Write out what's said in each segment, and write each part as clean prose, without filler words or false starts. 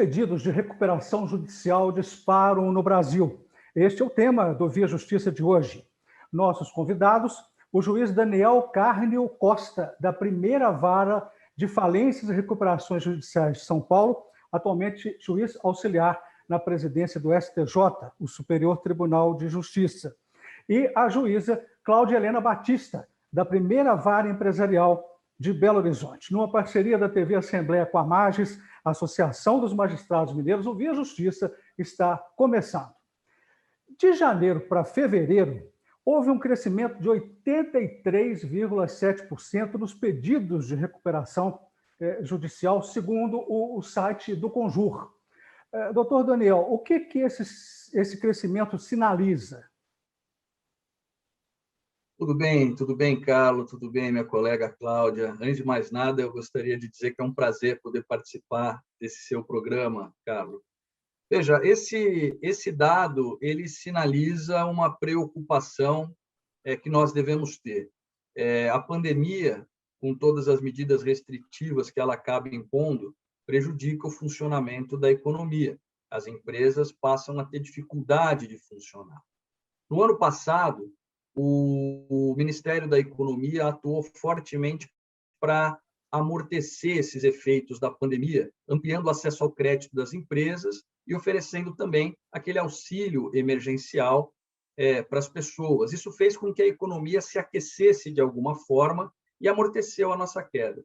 pedidos de recuperação judicial disparam no Brasil. Este é o tema do Via Justiça de hoje. Nossos convidados, o juiz Daniel Carnio Costa, da primeira vara de falências e recuperações judiciais de São Paulo, atualmente juiz auxiliar na presidência do STJ, o Superior Tribunal de Justiça. E a juíza Cláudia Helena Batista, da primeira vara empresarial de Belo Horizonte. Numa parceria da TV Assembleia com a Magis, Associação dos Magistrados Mineiros, o Via Justiça está começando. De janeiro para fevereiro, houve um crescimento de 83,7% nos pedidos de recuperação judicial, segundo o site do Conjur. Doutor Daniel, o que esse crescimento sinaliza? Tudo bem, Carlos, tudo bem, minha colega Cláudia. Antes de mais nada, eu gostaria de dizer que é um prazer poder participar desse seu programa, Carlos. Veja, esse dado, ele sinaliza uma preocupação que nós devemos ter. A pandemia, com todas as medidas restritivas que ela acaba impondo, prejudica o funcionamento da economia. As empresas passam a ter dificuldade de funcionar. No ano passado, o Ministério da Economia atuou fortemente para amortecer esses efeitos da pandemia, ampliando o acesso ao crédito das empresas e oferecendo também aquele auxílio emergencial para as pessoas. Isso fez com que a economia se aquecesse de alguma forma e amorteceu a nossa queda.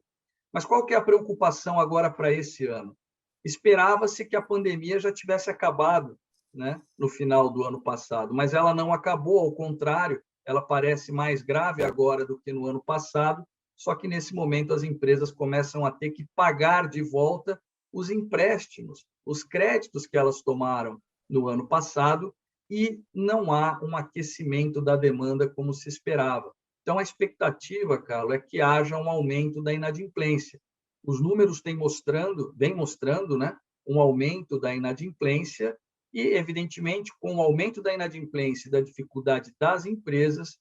Mas qual que é a preocupação agora para esse ano? Esperava-se que a pandemia já tivesse acabado, né, no final do ano passado, mas ela não acabou, ao contrário, ela parece mais grave agora do que no ano passado, só que nesse momento as empresas começam a ter que pagar de volta os empréstimos, os créditos que elas tomaram no ano passado, e não há um aquecimento da demanda como se esperava. Então, a expectativa, Carlos, é que haja um aumento da inadimplência. Os números vêm mostrando, né, um aumento da inadimplência e, evidentemente, com o aumento da inadimplência e da dificuldade das empresas,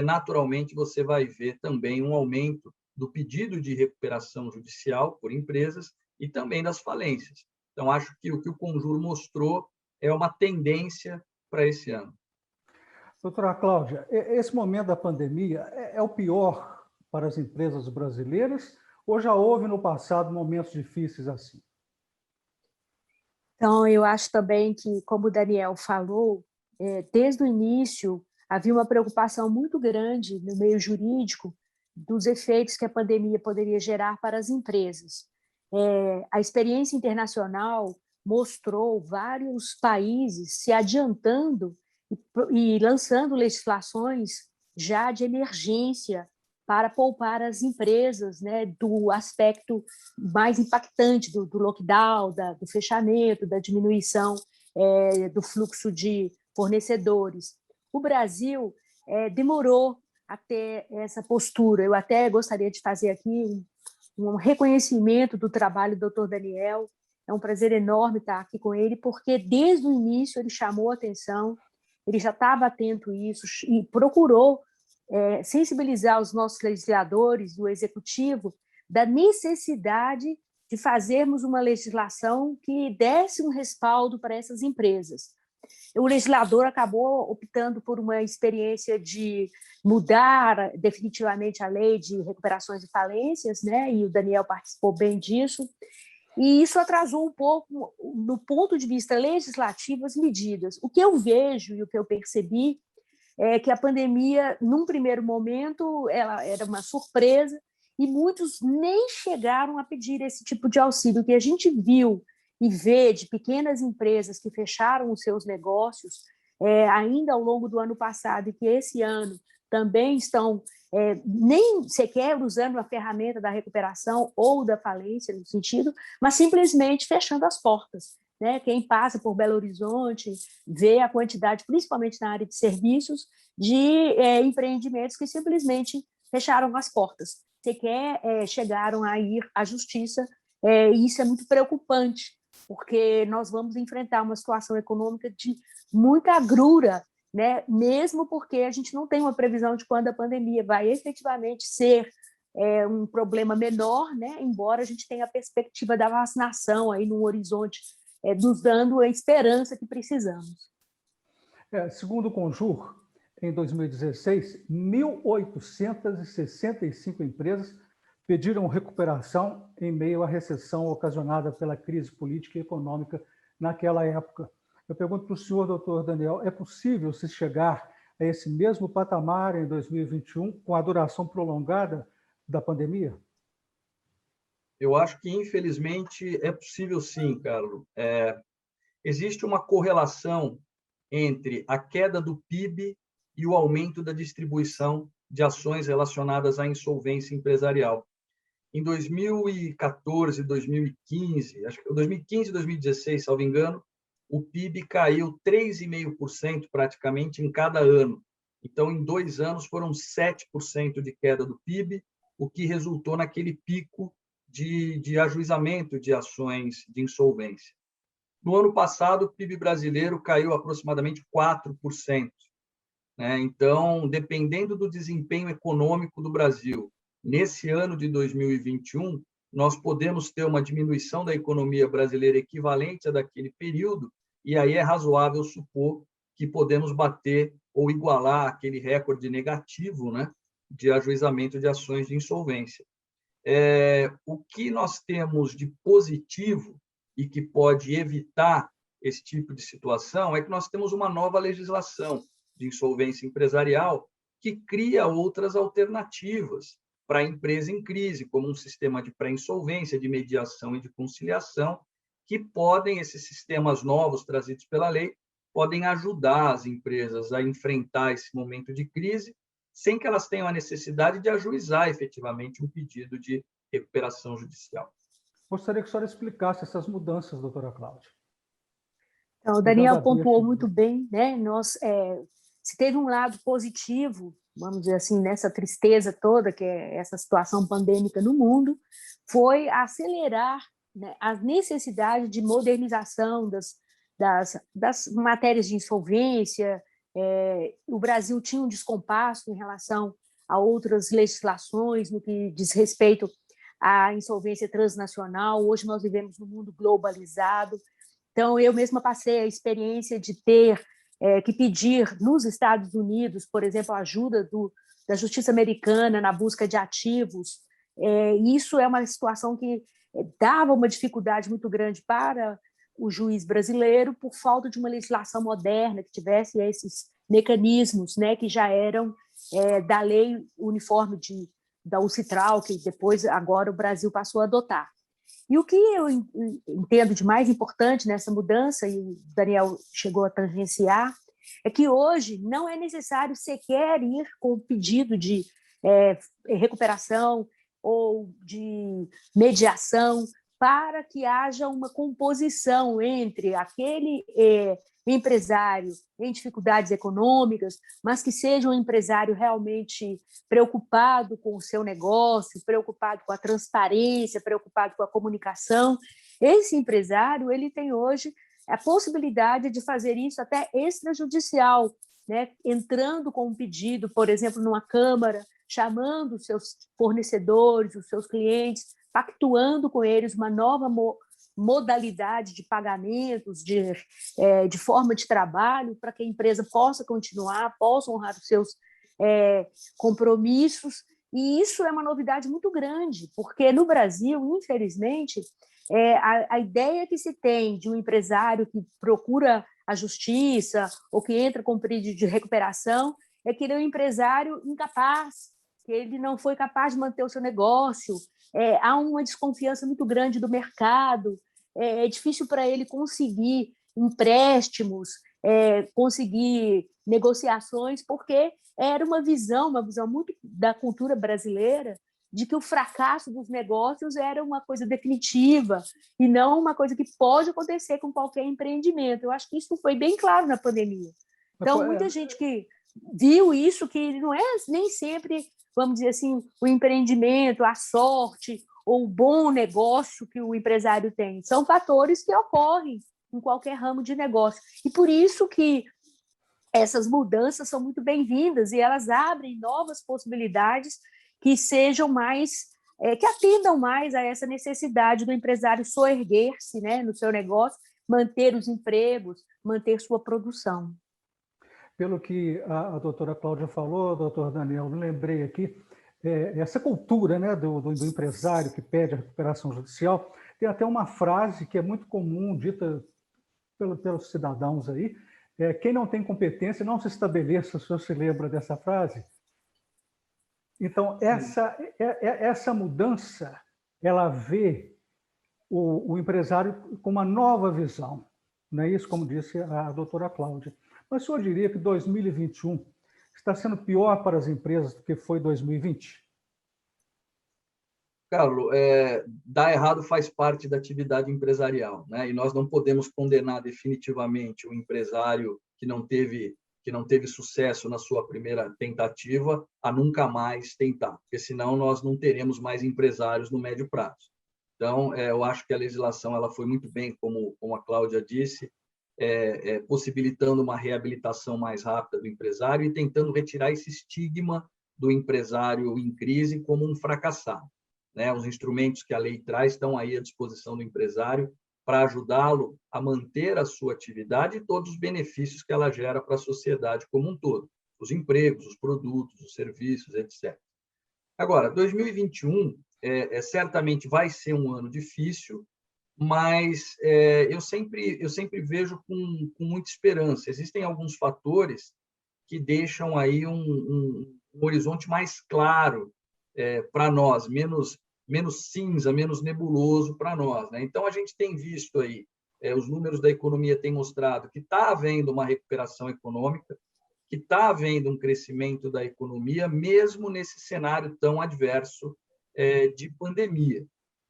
naturalmente você vai ver também um aumento do pedido de recuperação judicial por empresas e também das falências. Então, acho que o que o Conjur mostrou é uma tendência para esse ano. Doutora Cláudia, esse momento da pandemia é o pior para as empresas brasileiras ou já houve no passado momentos difíceis assim? Então, eu acho também que, como o Daniel falou, desde o início havia uma preocupação muito grande no meio jurídico dos efeitos que a pandemia poderia gerar para as empresas. A experiência internacional mostrou vários países se adiantando e lançando legislações já de emergência para poupar as empresas, né, do aspecto mais impactante do lockdown, do fechamento, da diminuição do fluxo de fornecedores. O Brasil demorou a ter essa postura. Eu até gostaria de fazer aqui um reconhecimento do trabalho do Dr. Daniel. É um prazer enorme estar aqui com ele, porque desde o início ele chamou a atenção, ele já estava atento a isso e procurou sensibilizar os nossos legisladores do executivo da necessidade de fazermos uma legislação que desse um respaldo para essas empresas. O legislador acabou optando por uma experiência de mudar definitivamente a lei de recuperações e falências, né? E o Daniel participou bem disso, e isso atrasou um pouco, do ponto de vista legislativo, as medidas. O que eu vejo e o que eu percebi é que a pandemia, num primeiro momento, ela era uma surpresa e muitos nem chegaram a pedir esse tipo de auxílio. O que a gente viu e vê de pequenas empresas que fecharam os seus negócios ainda ao longo do ano passado e que esse ano também estão nem sequer usando a ferramenta da recuperação ou da falência, no sentido, mas simplesmente fechando as portas. Né? Quem passa por Belo Horizonte vê a quantidade, principalmente na área de serviços, de empreendimentos que simplesmente fecharam as portas, sequer chegaram a ir à justiça, e isso é muito preocupante, porque nós vamos enfrentar uma situação econômica de muita agrura, né? Mesmo porque a gente não tem uma previsão de quando a pandemia vai efetivamente ser um problema menor, né? Embora a gente tenha a perspectiva da vacinação aí num horizonte nos dando a esperança que precisamos. Segundo o Conjur, em 2016, 1.865 empresas pediram recuperação em meio à recessão ocasionada pela crise política e econômica naquela época. Eu pergunto para o senhor, doutor Daniel, é possível se chegar a esse mesmo patamar em 2021 com a duração prolongada da pandemia? Eu acho que, infelizmente, é possível sim, Carlos. Existe uma correlação entre a queda do PIB e o aumento da distribuição de ações relacionadas à insolvência empresarial. Em 2014, 2015, acho que 2015 e 2016, salvo engano, o PIB caiu 3,5% praticamente em cada ano. Então, em 2 anos, foram 7% de queda do PIB, o que resultou naquele pico de ajuizamento de ações de insolvência. No ano passado, o PIB brasileiro caiu aproximadamente 4%. Então, dependendo do desempenho econômico do Brasil, nesse ano de 2021, nós podemos ter uma diminuição da economia brasileira equivalente a daquele período, e aí é razoável supor que podemos bater ou igualar aquele recorde negativo, de ajuizamento de ações de insolvência. O que nós temos de positivo e que pode evitar esse tipo de situação é que nós temos uma nova legislação de insolvência empresarial que cria outras alternativas para a empresa em crise, como um sistema de pré-insolvência, de mediação e de conciliação, que esses sistemas novos trazidos pela lei, podem ajudar as empresas a enfrentar esse momento de crise, sem que elas tenham a necessidade de ajuizar efetivamente um pedido de recuperação judicial. Gostaria que a senhora explicasse essas mudanças, doutora Cláudia. Então, o Daniel pontuou muito bem, se teve um lado positivo, vamos dizer assim, nessa tristeza toda, que é essa situação pandêmica no mundo, foi acelerar a necessidade de modernização das matérias de insolvência. O Brasil tinha um descompasso em relação a outras legislações no que diz respeito à insolvência transnacional. Hoje nós vivemos num mundo globalizado. Então, eu mesma passei a experiência de ter que pedir nos Estados Unidos, por exemplo, a ajuda da justiça americana na busca de ativos. Isso é uma situação que dava uma dificuldade muito grande para o juiz brasileiro por falta de uma legislação moderna que tivesse esses mecanismos, que já eram da lei uniforme da UCITRAL, que depois, agora, o Brasil passou a adotar. E o que eu entendo de mais importante nessa mudança, e o Daniel chegou a tangenciar, é que hoje não é necessário sequer ir com o pedido de recuperação ou de mediação para que haja uma composição entre aquele empresário em dificuldades econômicas, mas que seja um empresário realmente preocupado com o seu negócio, preocupado com a transparência, preocupado com a comunicação. Esse empresário, ele tem hoje a possibilidade de fazer isso até extrajudicial, entrando com um pedido, por exemplo, numa Câmara, chamando os seus fornecedores, os seus clientes, pactuando com eles uma nova modalidade de pagamentos, de forma de trabalho, para que a empresa possa continuar, possa honrar os seus compromissos. E isso é uma novidade muito grande, porque no Brasil, infelizmente, a ideia que se tem de um empresário que procura a justiça ou que entra com pedido de recuperação é que ele é um empresário incapaz, que ele não foi capaz de manter o seu negócio. Há uma desconfiança muito grande do mercado, é difícil para ele conseguir empréstimos, conseguir negociações, porque era uma visão muito da cultura brasileira de que o fracasso dos negócios era uma coisa definitiva e não uma coisa que pode acontecer com qualquer empreendimento. Eu acho que isso foi bem claro na pandemia. Então, muita gente que viu isso, que não é nem sempre, vamos dizer assim, o empreendimento, a sorte ou o bom negócio que o empresário tem. São fatores que ocorrem em qualquer ramo de negócio. E por isso que essas mudanças são muito bem-vindas e elas abrem novas possibilidades que sejam mais, que atendam mais a essa necessidade do empresário soerguer-se no seu negócio, manter os empregos, manter sua produção. Pelo que a doutora Cláudia falou, doutor Daniel, me lembrei aqui, essa cultura, né, do empresário que pede a recuperação judicial, tem até uma frase que é muito comum, dita pelos cidadãos aí, quem não tem competência não se estabeleça. O senhor se lembra dessa frase? Então, essa mudança, ela vê o empresário com uma nova visão, não é isso, como disse a doutora Cláudia. Mas o senhor diria que 2021 está sendo pior para as empresas do que foi 2020? Carlos, dar errado faz parte da atividade empresarial, né? E nós não podemos condenar definitivamente o empresário que não teve sucesso na sua primeira tentativa a nunca mais tentar, porque senão nós não teremos mais empresários no médio prazo. Então, eu acho que a legislação ela foi muito bem, como a Cláudia disse, possibilitando uma reabilitação mais rápida do empresário e tentando retirar esse estigma do empresário em crise como um fracassado, né? Os instrumentos que a lei traz estão aí à disposição do empresário para ajudá-lo a manter a sua atividade e todos os benefícios que ela gera para a sociedade como um todo, os empregos, os produtos, os serviços, etc. Agora, 2021 certamente vai ser um ano difícil, mas eu sempre vejo com muita esperança. Existem alguns fatores que deixam aí um horizonte mais claro para nós, menos cinza, menos nebuloso para nós, né? Então, a gente tem visto aí, os números da economia têm mostrado que está havendo uma recuperação econômica, que está havendo um crescimento da economia, mesmo nesse cenário tão adverso de pandemia.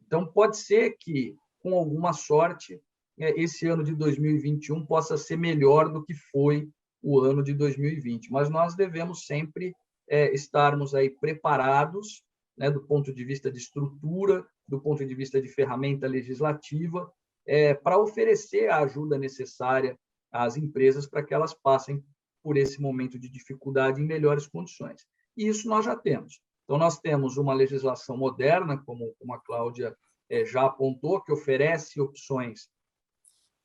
Então, pode ser que, com alguma sorte, esse ano de 2021 possa ser melhor do que foi o ano de 2020, mas nós devemos sempre estarmos aí preparados, né, do ponto de vista de estrutura, do ponto de vista de ferramenta legislativa, para oferecer a ajuda necessária às empresas para que elas passem por esse momento de dificuldade em melhores condições. E isso nós já temos. Então, nós temos uma legislação moderna, como a Cláudia já apontou, que oferece opções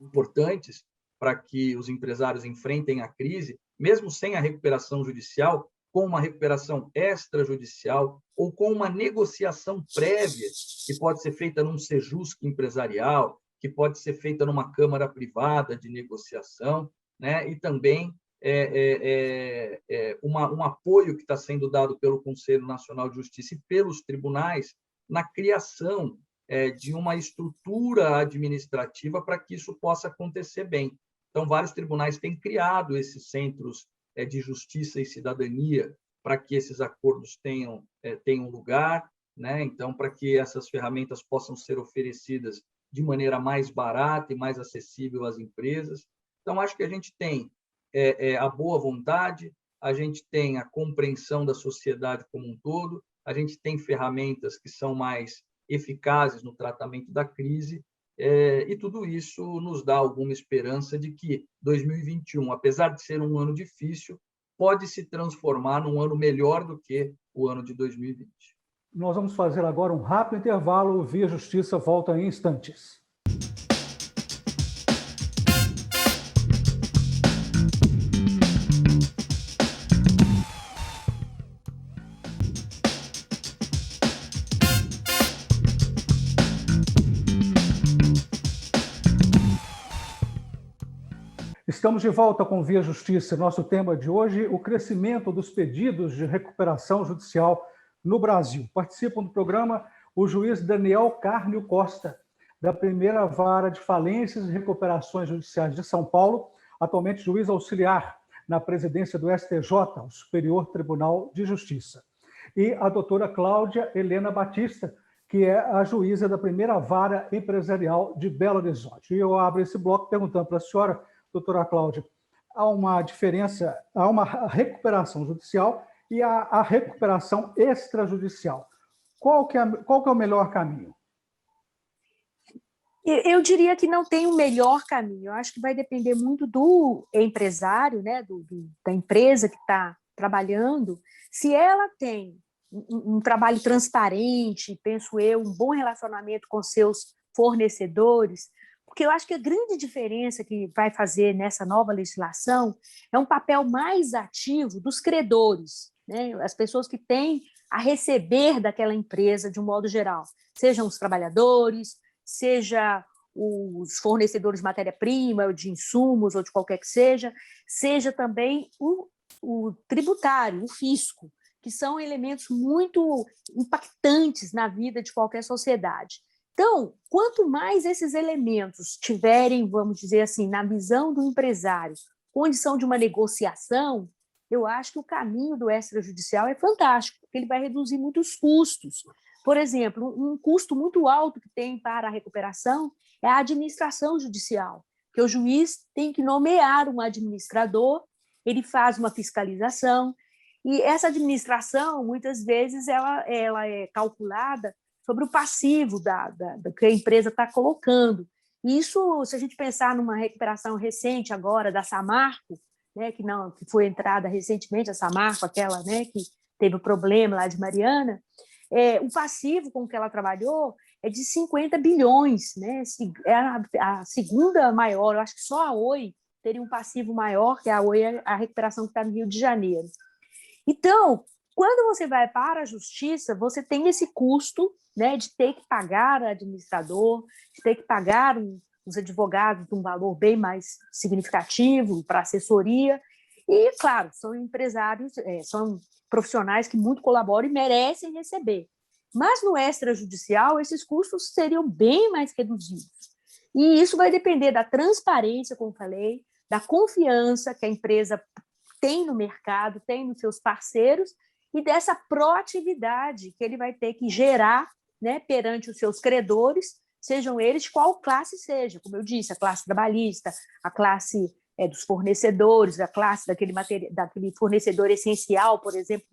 importantes para que os empresários enfrentem a crise, mesmo sem a recuperação judicial, com uma recuperação extrajudicial ou com uma negociação prévia, que pode ser feita num sejusc empresarial, que pode ser feita numa câmara privada de negociação, né? E também um apoio que está sendo dado pelo Conselho Nacional de Justiça e pelos tribunais na criação de uma estrutura administrativa para que isso possa acontecer bem. Então, vários tribunais têm criado esses centros de justiça e cidadania para que esses acordos tenham lugar, né? Então, para que essas ferramentas possam ser oferecidas de maneira mais barata e mais acessível às empresas. Então, acho que a gente tem a boa vontade, a gente tem a compreensão da sociedade como um todo, a gente tem ferramentas que são mais eficazes no tratamento da crise, e tudo isso nos dá alguma esperança de que 2021, apesar de ser um ano difícil, pode se transformar num ano melhor do que o ano de 2020. Nós vamos fazer agora um rápido intervalo. O Via Justiça volta em instantes. Estamos de volta com Via Justiça. Nosso tema de hoje, o crescimento dos pedidos de recuperação judicial no Brasil. Participam do programa o juiz Daniel Carnio Costa, da primeira vara de falências e recuperações judiciais de São Paulo, atualmente juiz auxiliar na presidência do STJ, o Superior Tribunal de Justiça. E a doutora Cláudia Helena Batista, que é a juíza da primeira vara empresarial de Belo Horizonte. E eu abro esse bloco perguntando para a senhora, doutora Cláudia, há uma diferença, há uma recuperação judicial e a recuperação extrajudicial. Qual que é o melhor caminho? Eu diria que não tem um melhor caminho. Eu acho que vai depender muito do empresário, né, da empresa que está trabalhando. Se ela tem um trabalho transparente, penso eu, um bom relacionamento com seus fornecedores, Porque eu acho que a grande diferença que vai fazer nessa nova legislação é um papel mais ativo dos credores, né? As pessoas que têm a receber daquela empresa de um modo geral, sejam os trabalhadores, seja os fornecedores de matéria-prima, ou de insumos, ou de qualquer que seja também o tributário, o fisco, que são elementos muito impactantes na vida de qualquer sociedade. Então, quanto mais esses elementos tiverem, vamos dizer assim, na visão do empresário, condição de uma negociação, eu acho que o caminho do extrajudicial é fantástico, porque ele vai reduzir muitos custos. Por exemplo, um custo muito alto que tem para a recuperação é a administração judicial, que o juiz tem que nomear um administrador, ele faz uma fiscalização, e essa administração, muitas vezes, ela é calculada sobre o passivo que a empresa está colocando. E isso, se a gente pensar numa recuperação recente agora da Samarco, né, que foi entrada recentemente, a Samarco, aquela, né, que teve o problema lá de Mariana, o passivo com que ela trabalhou é de 50 bilhões, né? É a segunda maior, eu acho que só a Oi teria um passivo maior, que a Oi é a recuperação que está no Rio de Janeiro. Então, quando você vai para a justiça, você tem esse custo, né, de ter que pagar o administrador, de ter que pagar os advogados de um valor bem mais significativo para assessoria. E, claro, são empresários, são profissionais que muito colaboram e merecem receber. Mas no extrajudicial, esses custos seriam bem mais reduzidos. E isso vai depender da transparência, como falei, da confiança que a empresa tem no mercado, tem nos seus parceiros, e dessa proatividade que ele vai ter que gerar, né, perante os seus credores, sejam eles de qual classe seja, como eu disse, a classe trabalhista, a classe dos fornecedores, a classe daquele fornecedor essencial, por exemplo,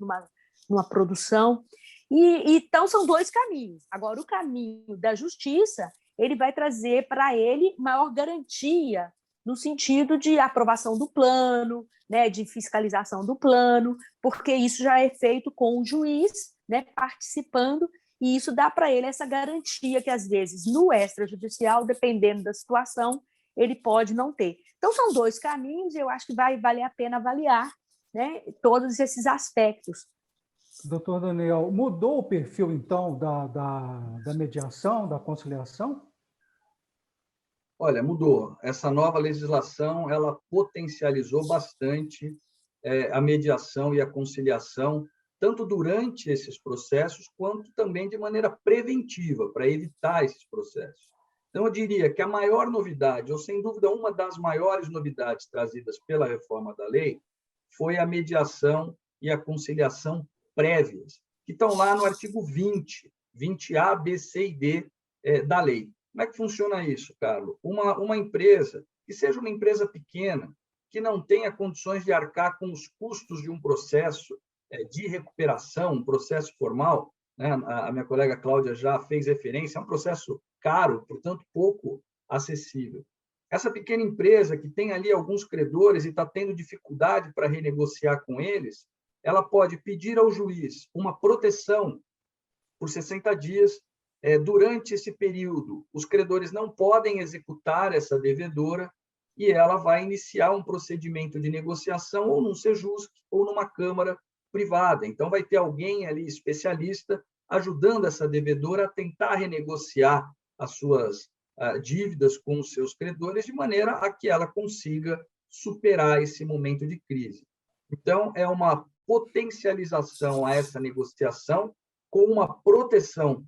numa produção. Então, são dois caminhos. Agora, o caminho da justiça, ele vai trazer para ele maior garantia no sentido de aprovação do plano, né, de fiscalização do plano, porque isso já é feito com o juiz, né, participando, e isso dá para ele essa garantia que, às vezes, no extrajudicial, dependendo da situação, ele pode não ter. Então, são dois caminhos, e eu acho que vai valer a pena avaliar, né, todos esses aspectos. Doutor Daniel, mudou o perfil, então, da mediação, da conciliação? Olha, mudou. Essa nova legislação, ela potencializou bastante a mediação e a conciliação, tanto durante esses processos, quanto também de maneira preventiva, para evitar esses processos. Então, eu diria que a maior novidade, ou sem dúvida uma das maiores novidades trazidas pela reforma da lei, foi a mediação e a conciliação prévias, que estão lá no artigo 20A, B, C e D da lei. Como é que funciona isso, Carlos? Uma empresa, que seja uma empresa pequena, que não tenha condições de arcar com os custos de um processo de recuperação, um processo formal, né? A minha colega Cláudia já fez referência, é um processo caro, portanto, pouco acessível. Essa pequena empresa que tem ali alguns credores e está tendo dificuldade para renegociar com eles, ela pode pedir ao juiz uma proteção por 60 dias. Durante esse período, os credores não podem executar essa devedora e ela vai iniciar um procedimento de negociação ou num Sejusc ou numa câmara privada. Então, vai ter alguém ali especialista ajudando essa devedora a tentar renegociar as suas dívidas com os seus credores de maneira a que ela consiga superar esse momento de crise. Então, é uma potencialização a essa negociação com uma proteção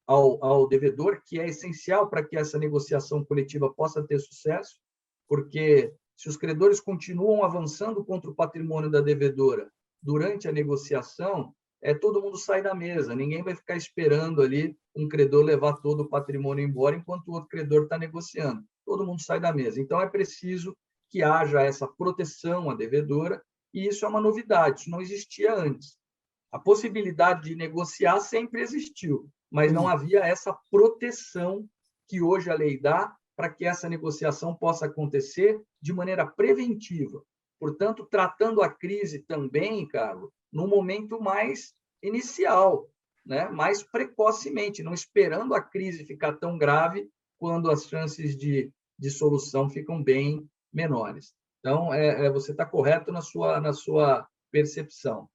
ao devedor, que é essencial para que essa negociação coletiva possa ter sucesso, porque se os credores continuam avançando contra o patrimônio da devedora durante a negociação, todo mundo sai da mesa, ninguém vai ficar esperando ali um credor levar todo o patrimônio embora enquanto o outro credor está negociando. Todo mundo sai da mesa. Então, é preciso que haja essa proteção à devedora, e isso é uma novidade, isso não existia antes. A possibilidade de negociar sempre existiu, mas não havia essa proteção que hoje a lei dá para que essa negociação possa acontecer de maneira preventiva. Portanto, tratando a crise também, Carlos, no momento mais inicial, né? Mais precocemente, não esperando a crise ficar tão grave quando as chances de solução ficam bem menores. Então, você está correto na sua percepção.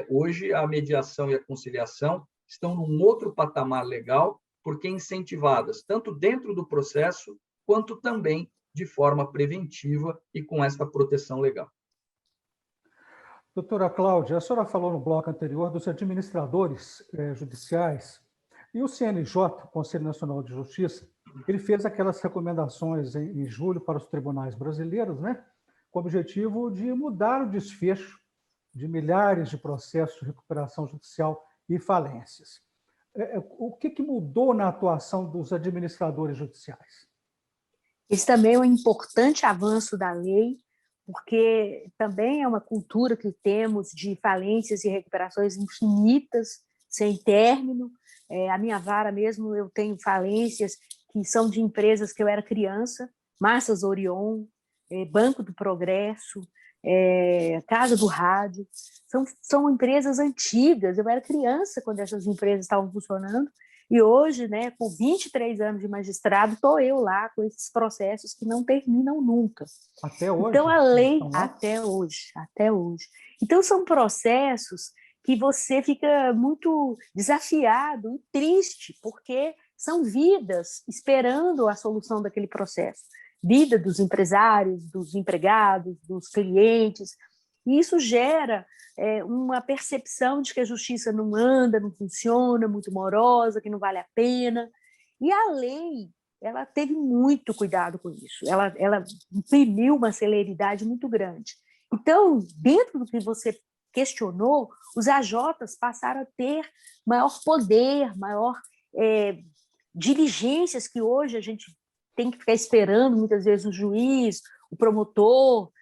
Hoje, a mediação e a conciliação estão num outro patamar legal, porque incentivadas tanto dentro do processo, quanto também de forma preventiva e com essa proteção legal. Doutora Cláudia, a senhora falou no bloco anterior dos administradores judiciais e o CNJ, Conselho Nacional de Justiça, ele fez aquelas recomendações em julho para os tribunais brasileiros, né, com o objetivo de mudar o desfecho de milhares de processos de recuperação judicial e falências. O que mudou na atuação dos administradores judiciais? Esse também é um importante avanço da lei, porque também é uma cultura que temos de falências e recuperações infinitas, sem término. A minha vara mesmo, eu tenho falências que são de empresas que eu era criança, Massas Orion, Banco do Progresso, Casa do Rádio, são empresas antigas, eu era criança quando essas empresas estavam funcionando, e hoje, né, com 23 anos de magistrado, estou eu lá com esses processos que não terminam nunca. Até hoje? Então, a lei, até hoje. Então, são processos que você fica muito desafiado e triste, porque são vidas esperando a solução daquele processo. Vida dos empresários, dos empregados, dos clientes. E isso gera uma percepção de que a justiça não anda, não funciona, muito morosa, que não vale a pena. E a lei, ela teve muito cuidado com isso. Ela imprimiu uma celeridade muito grande. Então, dentro do que você questionou, os AJs passaram a ter maior poder, maior diligências que hoje a gente tem que ficar esperando, muitas vezes, o juiz, o promotor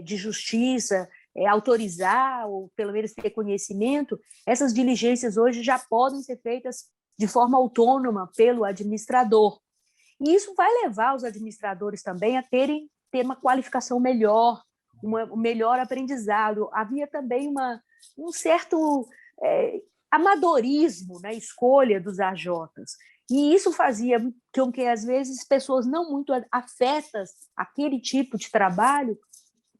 de justiça autorizar, ou pelo menos ter conhecimento. Essas diligências hoje já podem ser feitas de forma autônoma pelo administrador. E isso vai levar os administradores também a ter uma qualificação melhor, um melhor aprendizado. Havia também um certo amadorismo na escolha dos AJs. E isso fazia com que, às vezes, pessoas não muito afetas àquele tipo de trabalho,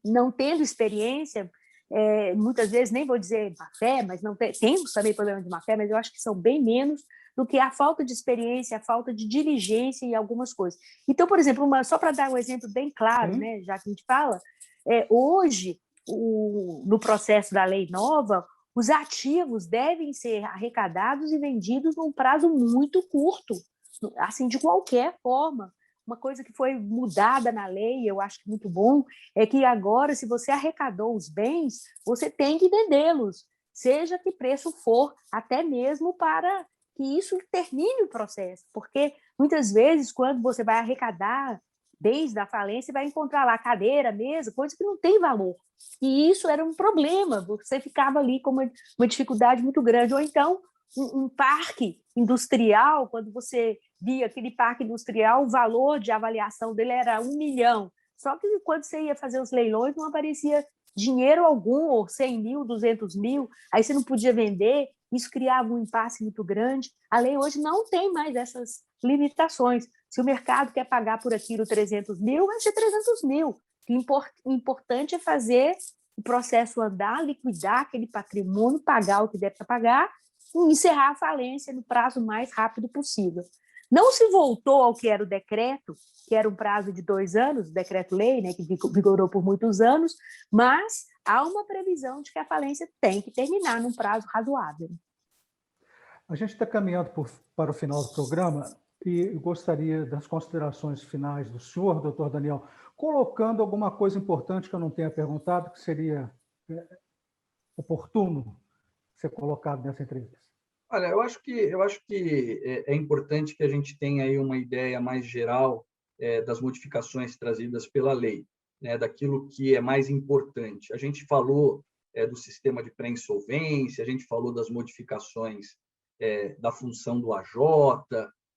não tendo experiência, muitas vezes, nem vou dizer má fé, mas não temos também problema de má fé, mas eu acho que são bem menos do que a falta de experiência, a falta de diligência em algumas coisas. Então, por exemplo, só para dar um exemplo bem claro, né, já que a gente fala, hoje, no processo da lei nova, os ativos devem ser arrecadados e vendidos num prazo muito curto, assim, de qualquer forma. Uma coisa que foi mudada na lei, eu acho que muito bom, é que agora, se você arrecadou os bens, você tem que vendê-los, seja que preço for, até mesmo para que isso termine o processo, porque muitas vezes, quando você vai arrecadar bens da falência, vai encontrar lá cadeira, mesa, coisa que não tem valor. E isso era um problema, você ficava ali com uma dificuldade muito grande. Ou então, um parque industrial, quando você via aquele parque industrial, o valor de avaliação dele era 1 milhão. Só que quando você ia fazer os leilões, não aparecia dinheiro algum, ou 100 mil, 200 mil, aí você não podia vender, isso criava um impasse muito grande. A lei hoje não tem mais essas limitações. Se o mercado quer pagar por aquilo 300 mil, vai ser 300 mil. O importante é fazer o processo andar, liquidar aquele patrimônio, pagar o que deve pagar e encerrar a falência no prazo mais rápido possível. Não se voltou ao que era o decreto, que era um prazo de 2 anos, o decreto-lei, né, que vigorou por muitos anos, mas há uma previsão de que a falência tem que terminar num prazo razoável. A gente está caminhando para o final do programa e gostaria das considerações finais do senhor, doutor Daniel, colocando alguma coisa importante que eu não tenha perguntado, que seria oportuno ser colocado nessa entrevista. Olha, eu acho que é importante que a gente tenha aí uma ideia mais geral das modificações trazidas pela lei, né, daquilo que é mais importante. A gente falou do sistema de pré-insolvência, a gente falou das modificações da função do AJ,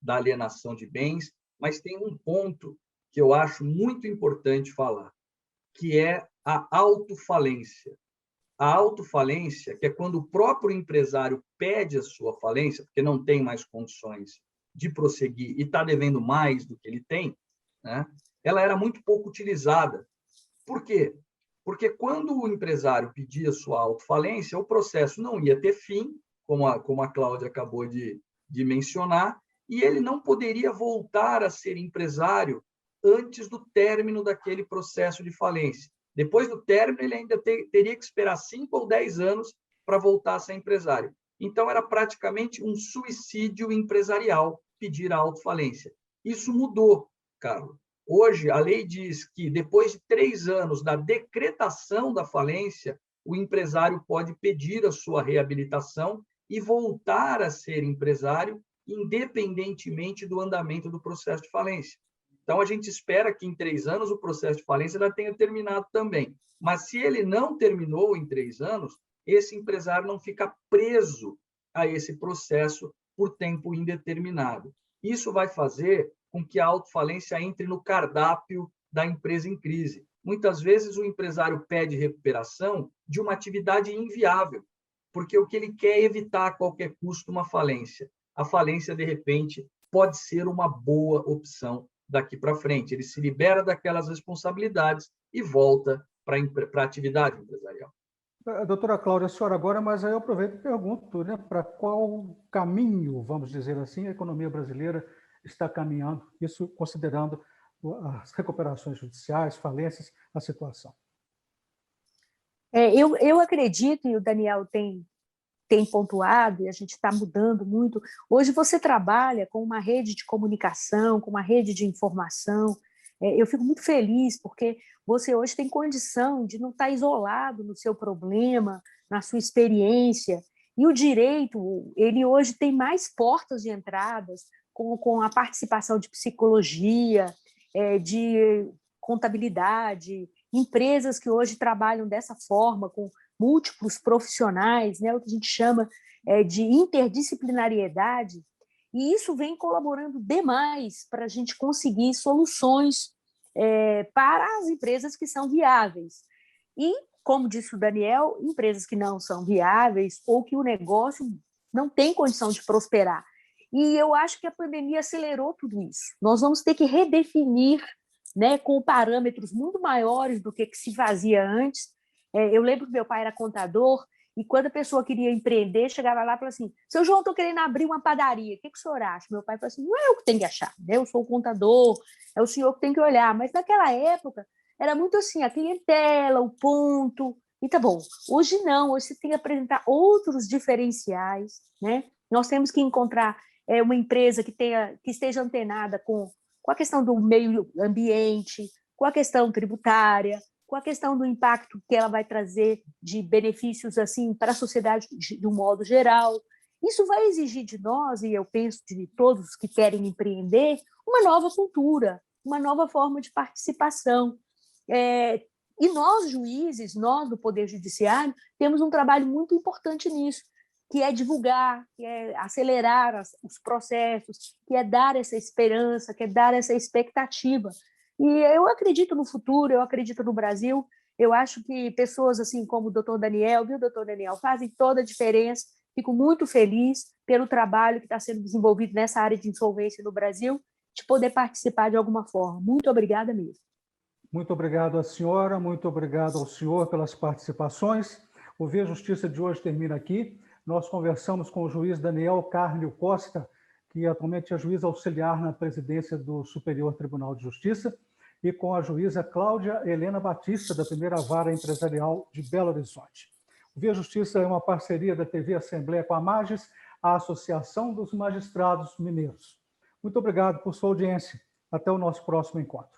da alienação de bens, mas tem um ponto que eu acho muito importante falar, que é a autofalência. A autofalência, que é quando o próprio empresário pede a sua falência, porque não tem mais condições de prosseguir e está devendo mais do que ele tem, né, ela era muito pouco utilizada. Por quê? Porque quando o empresário pedia sua autofalência, o processo não ia ter fim, como a Cláudia acabou de mencionar, e ele não poderia voltar a ser empresário antes do término daquele processo de falência. Depois do término, ele ainda teria que esperar 5 ou 10 anos para voltar a ser empresário. Então, era praticamente um suicídio empresarial pedir a autofalência. Isso mudou, Carlos. Hoje, a lei diz que, depois de 3 anos da decretação da falência, o empresário pode pedir a sua reabilitação e voltar a ser empresário, independentemente do andamento do processo de falência. Então, a gente espera que, em 3 anos, o processo de falência já tenha terminado também. Mas, se ele não terminou em 3 anos, esse empresário não fica preso a esse processo por tempo indeterminado. Isso vai fazer com que a autofalência entre no cardápio da empresa em crise. Muitas vezes, o empresário pede recuperação de uma atividade inviável, porque o que ele quer é evitar a qualquer custo uma falência. A falência, de repente, pode ser uma boa opção daqui para frente. Ele se libera daquelas responsabilidades e volta para a atividade empresarial. Doutora Cláudia, a senhora agora, mas aí eu aproveito e pergunto, né, para qual caminho, vamos dizer assim, a economia brasileira está caminhando, isso considerando as recuperações judiciais, falências, a situação? Eu acredito, e o Daniel tem pontuado, e a gente está mudando muito. Hoje você trabalha com uma rede de comunicação, com uma rede de informação. Eu fico muito feliz, porque você hoje tem condição de não estar isolado no seu problema, na sua experiência. E o direito, ele hoje tem mais portas de entradas, com a participação de psicologia, de contabilidade, empresas que hoje trabalham dessa forma, com múltiplos profissionais, né, o que a gente chama de interdisciplinariedade, e isso vem colaborando demais para a gente conseguir soluções para as empresas que são viáveis. E, como disse o Daniel, empresas que não são viáveis ou que o negócio não tem condição de prosperar. E eu acho que a pandemia acelerou tudo isso. Nós vamos ter que redefinir, né, com parâmetros muito maiores do que se fazia antes. Eu lembro que meu pai era contador, e quando a pessoa queria empreender, chegava lá e falava assim: seu João, estou querendo abrir uma padaria, o que o senhor acha? Meu pai falou assim: não é eu que tenho que achar, né? Eu sou o contador, é o senhor que tem que olhar. Mas naquela época era muito assim, a clientela, o ponto, e tá bom. Hoje não, hoje você tem que apresentar outros diferenciais, né? Nós temos que encontrar uma empresa que esteja antenada com a questão do meio ambiente, com a questão tributária, com a questão do impacto que ela vai trazer de benefícios assim para a sociedade de um modo geral. Isso vai exigir de nós, e eu penso de todos que querem empreender, uma nova cultura, uma nova forma de participação. E nós, juízes, nós do Poder Judiciário, temos um trabalho muito importante nisso, que é divulgar, que é acelerar os processos, que é dar essa esperança, que é dar essa expectativa. E eu acredito no futuro, eu acredito no Brasil. Eu acho que pessoas assim como o doutor Daniel, viu, doutor Daniel, fazem toda a diferença. Fico muito feliz pelo trabalho que está sendo desenvolvido nessa área de insolvência no Brasil, de poder participar de alguma forma. Muito obrigada mesmo. Muito obrigado à senhora, muito obrigado ao senhor pelas participações. O Via Justiça de hoje termina aqui. Nós conversamos com o juiz Daniel Carnio Costa, que atualmente é juiz auxiliar na presidência do Superior Tribunal de Justiça, e com a juíza Cláudia Helena Batista, da Primeira Vara Empresarial de Belo Horizonte. O Via Justiça é uma parceria da TV Assembleia com a Magis, a Associação dos Magistrados Mineiros. Muito obrigado por sua audiência. Até o nosso próximo encontro.